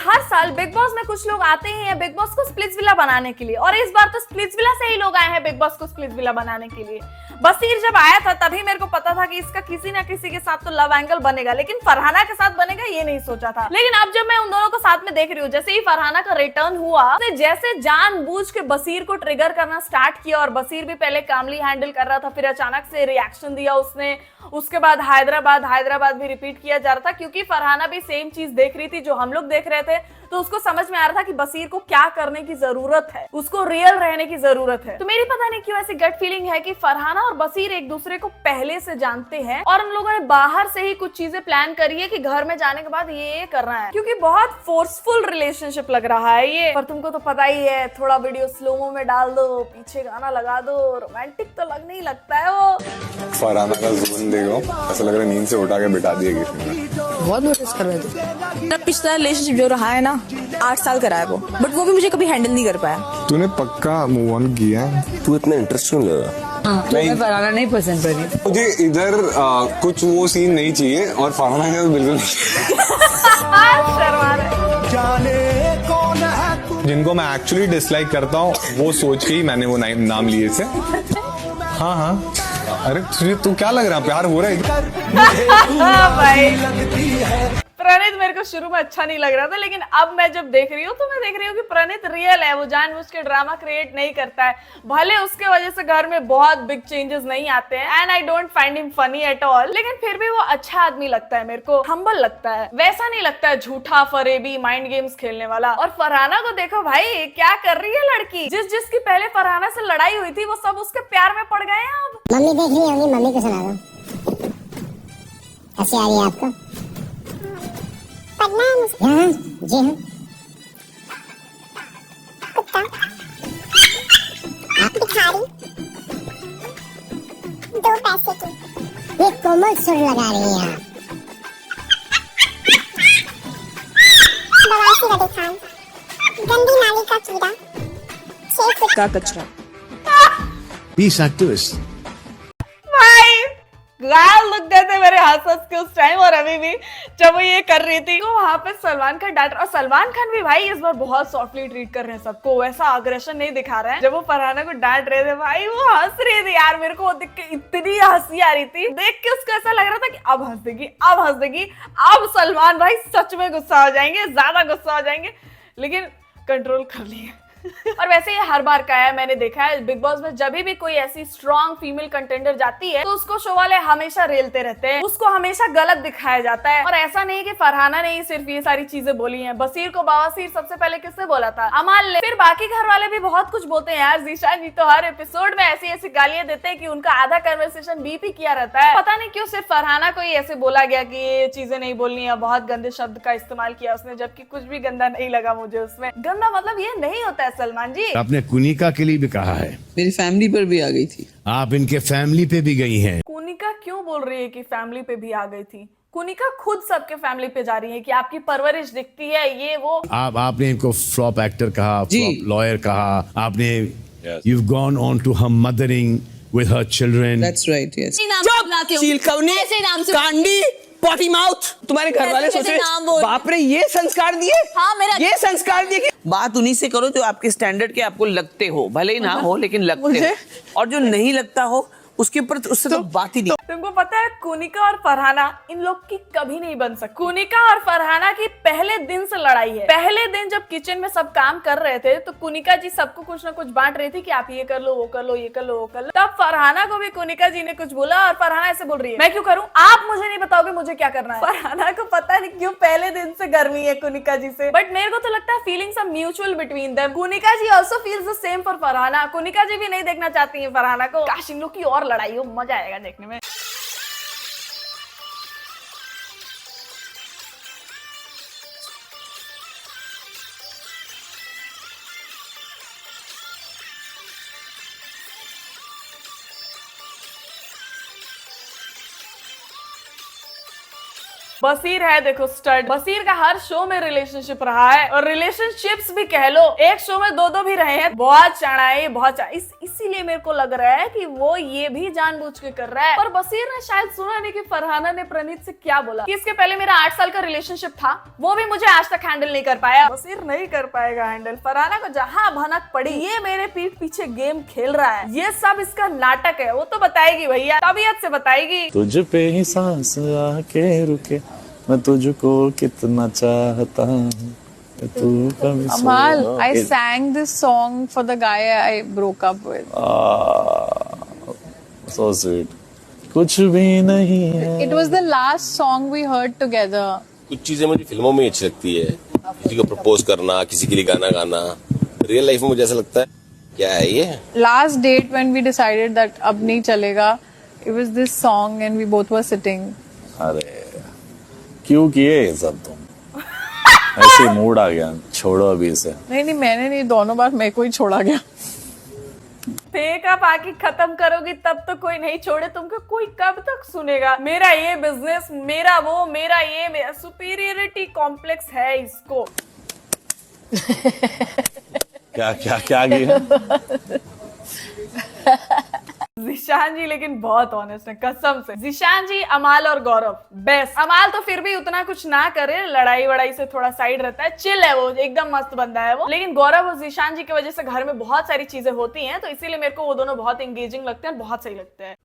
हर साल big boss में कुछ लोग आते ही हैं बिग बॉस को स्प्लिट्स विला बनाने के लिए, और इस बार तो स्प्लिट्स विला से ही लोग आए हैं बिग बॉस को स्प्लिट्स विला बनाने के लिए। बसीर जब आया था तभी मेरे को पता था कि इसका किसी ना किसी के साथ तो लव एंगल बनेगा, लेकिन फरहाना के साथ बनेगा ये नहीं सोचा था। लेकिन अब जब मैं उन दोनों को साथ में देख रही हूँ, जैसे ही फरहाना का रिटर्न हुआ, उसने जैसे जानबूझ के बसीर को ट्रिगर करना स्टार्ट किया, और बसीर भी पहले कामली हैंडल कर रहा था, फिर अचानक से रिएक्शन दिया उसने। उसके बाद हैदराबाद भी रिपीट किया जा रहा था, क्योंकि फरहाना भी सेम चीज देख रही थी जो हम लोग देख रहे थे। तो उसको समझ में आ रहा था कि बसीर को क्या करने की जरूरत है, उसको रियल रहने की जरूरत है। तो मेरी पता नहीं क्यों ऐसी गट फीलिंग है कि फरहाना और बसीर एक दूसरे को पहले से जानते हैं, और उन लोगों ने बाहर से ही कुछ चीजें प्लान करी है कि घर में जाने के बाद ये करना है, क्योंकि बहुत फोर्सफुल रिलेशनशिप लग रहा है ये। पर तुमको तो पता ही है, थोड़ा वीडियो स्लोमो में डाल दो, पीछे गाना लगा दो, रोमांटिक तो लगने ही लगता है वो। फरहाना का जोन देखो, ऐसा लग रहा है नींद से उठा के बिठा दिया किसी ने। बहुत नोटिस कर रहे थे। पिछला रिलेशनशिप जो रहा है ना, 8 साल करा है वो, बट वो भी मुझे कभी हैंडल नहीं कर पाया। तूने पक्का मूव ऑन किया है? तू इतना इंटरेस्ट क्यों ले रहा? मैं फरहाना नहीं पसंद पड़ी मुझे इधर कुछ वो सीन नहीं चाहिए, और फरहाना का तो बिल्कुल नहीं। जिनको मैं एक्चुअली डिसलाइक करता हूँ वो सोच के ही मैंने वो नाम लिए थे। हाँ, अरे तुझे तू क्या लग रहा है, प्यार हो रहा है? प्रणीत मेरे को शुरू में अच्छा नहीं लग रहा था, लेकिन अब मैं जब देख रही हूँ तो मैं देख रही हूँ कि प्रणीत रियल है, वो जानबूझ के ड्रामा क्रिएट नहीं करता है। भले उसके वजह से घर में बहुत बिग चेंजेस नहीं आते हैं, and I don't find him funny at all, लेकिन फिर भी वो अच्छा आदमी लगता है, मेरे को हम्बल लगता है, वैसा नहीं लगता है झूठा फरेबी माइंड गेम्स खेलने वाला। और फरहाना को देखो भाई, क्या कर रही है लड़की, जिसकी पहले फरहाना से लड़ाई हुई थी वो सब उसके प्यार में पड़ गए हैं। अब मम्मी देख रही होंगी, मम्मी को सुना दो। कैसी आ रही है आपको? पढ़ना है मुझे। हाँ, जी हाँ। कुत्ता आप भिखारी, 2 पैसे की। ये कोमल सुर लगा रही है आप। बवासी का दिखान, गंदी नाली का कीड़ा, 6 फुट का कचरा। Peace activist. गाल लग गए थे मेरे हंस के उस टाइम, और अभी भी जब वो ये कर रही थी तो वहां पे सलमान खान डांट, और सलमान खान भी भाई इस बार बहुत सॉफ्टली ट्रीट कर रहे हैं सबको, वैसा अग्रेशन नहीं दिखा रहे हैं। जब वो फरहाना को डांट रहे थे भाई, वो हंस रही थी यार, मेरे को देख के इतनी हंसी आ रही थी, देख के उसको ऐसा लग रहा था कि अब हंस देगी, अब हंस देगी, अब सलमान भाई सच में गुस्सा हो जाएंगे, ज्यादा गुस्सा हो जाएंगे, लेकिन कंट्रोल कर लिए। और वैसे ये हर बार का है, मैंने देखा है बिग बॉस में जब भी कोई ऐसी स्ट्रॉन्ग फीमेल कंटेंडर जाती है तो उसको शो वाले हमेशा रेलते रहते हैं, उसको हमेशा गलत दिखाया जाता है। और ऐसा नहीं कि फरहाना ने ही सिर्फ ये सारी चीजें बोली हैं, बसीर को बवासीर सबसे पहले किसने बोला था? अमाल ने। फिर बाकी घर वाले भी बहुत कुछ बोलते हैं यार, जीशान जी तो हर एपिसोड में ऐसी ऐसी गालियां देते हैं कि उनका आधा कन्वर्सेशन बीप ही किया रहता है। पता नहीं क्यों सिर्फ फरहाना को ही ऐसे बोला गया कि ये चीजें नहीं बोलनी है, बहुत गंदे शब्द का इस्तेमाल किया उसने, जबकि कुछ भी गंदा नहीं लगा मुझे उसमें। गंदा मतलब ये नहीं होता है सलमान जी। आपने कुनिका के लिए भी कहा है, मेरी फैमिली पर भी आ गई थी। आप इनके फैमिली पे भी गई हैं। कुनिका क्यों बोल रही है कि फैमिली पे भी आ गई थी? कुनिका खुद सबके फैमिली पे जा रही है कि आपकी परवरिश दिखती है ये वो। आपने इनको फ्लॉप एक्टर कहा, फ्लॉप लॉयर कहा, आपने you've gone on to her mothering with her children. That's right, yes. ऐसे नाम से कांडी पॉटी माउथ, तुम्हारे घर वाले सोचे बाप रे ये संस्कार दिए। हाँ, मेरा ये संस्कार दिए। बात उन्हीं से करो जो आपके स्टैंडर्ड के आपको लगते हो, भले ही ना हो लेकिन लगते हो, और जो नहीं लगता हो उसके ऊपर उससे तो बात ही नहीं। तुमको पता है कुनिका और फरहाना इन लोग की कभी नहीं बन सकती। कुनिका और फरहाना की पहले दिन से लड़ाई है। पहले दिन जब किचन में सब काम कर रहे थे तो कुनिका जी सबको कुछ ना कुछ बांट रही थी कि आप ये कर लो, वो कर लो, ये कर लो, वो कर लो। तब फरहाना को भी कुनिका जी ने कुछ बोला और फरहाना ऐसे बोल रही है, मैं क्यों करूं, आप मुझे नहीं बताओगे मुझे क्या करना है। फरहाना को पता नहीं क्यों पहले दिन से गर्मी है कुनिका जी से, बट मेरे को तो लगता है feelings are mutual between them. Kunika ji also feels the same for Farhana. Kunika ji भी नहीं देखना चाहती है फरहाना को। काश इन लोग की और लड़ाई हो, मजा आएगा देखने में। बसीर है देखो स्टड। बसीर का हर शो में रिलेशनशिप रहा है और रिलेशनशिप्स भी कह लो, एक शो में दो भी रहे हैं। बहुत चढ़ाई बहुत इसीलिए मेरे को लग रहा है कि वो ये भी जानबूझ के कर रहा है। पर बसीर ने शायद सुना नहीं कि फरहाना ने प्रणीत से क्या बोला कि इसके पहले मेरा 8 साल का रिलेशनशिप था, वो भी मुझे आज तक हैंडल नहीं कर पाया। बसीर नहीं कर पाएगा हैंडल। फरहाना को जहां भनक पड़ी ये मेरे पीठ पीछे गेम खेल रहा है, ये सब इसका नाटक है। वो तो बताएगी भैया, तबीयत से बताएगी। तुझ पे ही सांस आके रुके, मैं तुझको कितना चाहता हूँ, तू कभी Amal, I sang this song for the guy I broke up with. So sweet. कुछ भी नहीं है। It was the last song we heard together. कुछ चीजें मुझे फिल्मों में अच्छी लगती है, किसी को प्रपोज करना, किसी के लिए गाना गाना। रियल लाइफ में मुझे ऐसा लगता है क्या है ये। Last date when we decided that अब नहीं चलेगा, it was this song and we both were sitting. अरे क्यों किए ये सब तुम? ऐसे मूड आ गया, छोड़ो अभी इसे। नहीं मैंने नहीं, दोनों बार मेरे को ही छोड़ा गया। फेक आप आके खत्म करोगी तब तो कोई नहीं छोड़े तुमको। कोई कब तक सुनेगा? मेरा ये बिजनेस, मेरा वो, मेरा ये, मेरा सुपीरियरिटी कॉम्प्लेक्स है इसको। क्या क्या क्या किया? जिशान जी लेकिन बहुत ऑनेस्ट है कसम से। जिशान जी, अमाल और गौरव बेस्ट। अमाल तो फिर भी उतना कुछ ना करे, लड़ाई वड़ाई से थोड़ा साइड रहता है, चिल है वो, एकदम मस्त बंदा है वो। लेकिन गौरव और जिशान जी की वजह से घर में बहुत सारी चीजें होती हैं, तो इसीलिए मेरे को वो दोनों बहुत एंगेजिंग लगते हैं, बहुत सही लगते हैं।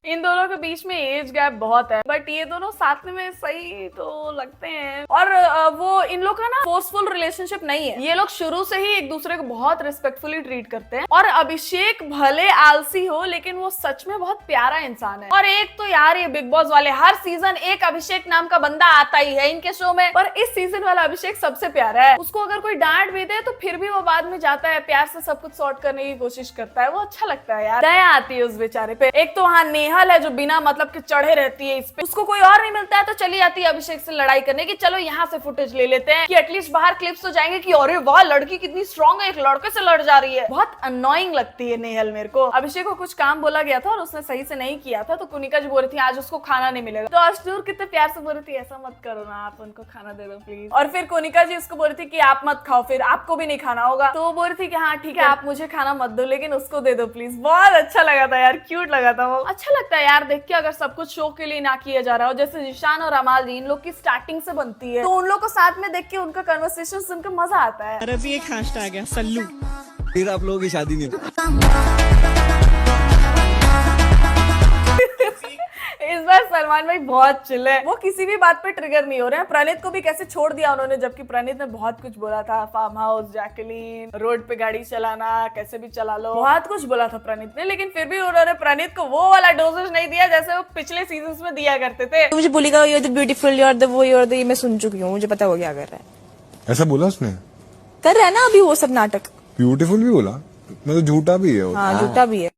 इन दोनों के बीच में एज गैप बहुत है, बट ये दोनों साथ में सही तो लगते हैं। और वो इन लोग का ना फोर्सफुल रिलेशनशिप नहीं है, ये लोग शुरू से ही एक दूसरे को बहुत रिस्पेक्टफुली ट्रीट करते हैं। और अभिषेक भले आलसी हो लेकिन वो सच में बहुत प्यारा इंसान है। और एक तो यार ये बिग बॉस वाले हर सीजन एक अभिषेक नाम का बंदा आता ही है इनके शो में, पर इस सीजन वाला अभिषेक सबसे प्यारा है। उसको अगर कोई डांट भी दे तो फिर भी वो बाद में जाता है, प्यार से सब कुछ सॉर्ट करने की कोशिश करता है। वो अच्छा लगता है यार, दया आती है उस बेचारे पे। एक तो वहाँ नेहा है जो बिना मतलब के चढ़े रहती है इस पे, उसको कोई और नहीं मिलता है तो चली जाती है अभिषेक से लड़ाई करने की, चलो यहाँ से फुटेज ले लेते हैं कि एटलीस्ट बाहर क्लिप्स तो जाएंगे कि अरे वाह लड़की कितनी स्ट्रांग है, एक लड़के से लड़ जा रही है। बहुत अनोइंग लगती है नेहल मेरे को। अभिषेक को कुछ काम बोला गया था और उसने सही से नहीं किया था, तो कुनिका जी बोल रही थी आज उसको खाना नहीं मिलेगा, तो अर्शनूर कितने प्यार से बोल रही थी ऐसा मत करो ना, आप उनको खाना दे दो प्लीज। और फिर कुनिका जी उसको बोल रही थी कि आप मत खाओ, फिर आपको भी नहीं खाना होगा, तो वो बोल रही थी कि हाँ ठीक है आप मुझे खाना मत दो लेकिन उसको दे दो प्लीज। बहुत अच्छा लगा था यार, क्यूट लगा था वो। अच्छा लगता है यार देख के अगर सब कुछ शो के लिए ना किया जा रहा हो, जैसे जिशान और अमाल जी इन लोग की स्टार्टिंग से बनती है, तो उन लोग को साथ में देख के उनका कन्वर्सेशन सुनकर मजा आता है। अरे भी एक हैशटैग है सल्लू, फिर आप लोगों की शादी नहीं इस बार सलमान भाई बहुत चिल है, वो किसी भी बात पे ट्रिगर नहीं हो रहे हैं। प्रणीत को भी कैसे छोड़ दिया उन्होंने, जबकि प्रणीत ने बहुत कुछ बोला था, फार्म हाउस, जैकलीन, रोड पे गाड़ी चलाना, कैसे भी चला लो, बहुत कुछ बोला था प्रणीत ने। लेकिन फिर भी उन्होंने प्रणीत को वो वाला डोजेज नहीं दिया जैसे वो पिछले सीजन में दिया करते थे। मुझे बोलेगा you are the beautiful, you are the वो, यू आर द, मैं सुन चुकी हूँ, मुझे पता हो क्या कर रहा है। ऐसा बोला उसने? कर रहा है ना अभी वो सब नाटक। ब्यूटीफुल भी बोला, मतलब झूठा भी है वो। हाँ झूठा भी है।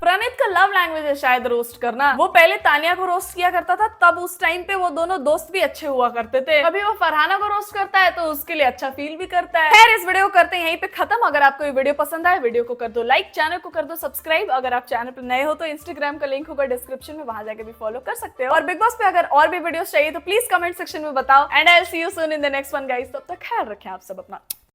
प्रणीत का लव लैंग्वेज है शायद रोस्ट करना। वो पहले तानिया को रोस्ट किया करता था, तब उस टाइम पे वो दोनों दोस्त भी अच्छे हुआ करते थे। अभी वो फरहाना को रोस्ट करता है तो उसके लिए अच्छा फील भी करता है। खैर इस वीडियो को करते हैं यहीं पे खत्म। अगर आपको ये वीडियो पसंद आए वीडियो को कर दो लाइक, चैनल को कर दो सब्सक्राइब। अगर आप चैनल पर नए हो तो इंस्टाग्राम का लिंक होगा डिस्क्रिप्शन में, वहां जाके भी फॉलो कर सकते हो। और बिग बॉस पे अगर और भी वीडियो चाहिए तो प्लीज कमेंट सेक्शन में बताओ। And I will see you soon in the next one guys. तब तक ख्याल रखें आप सब अपना।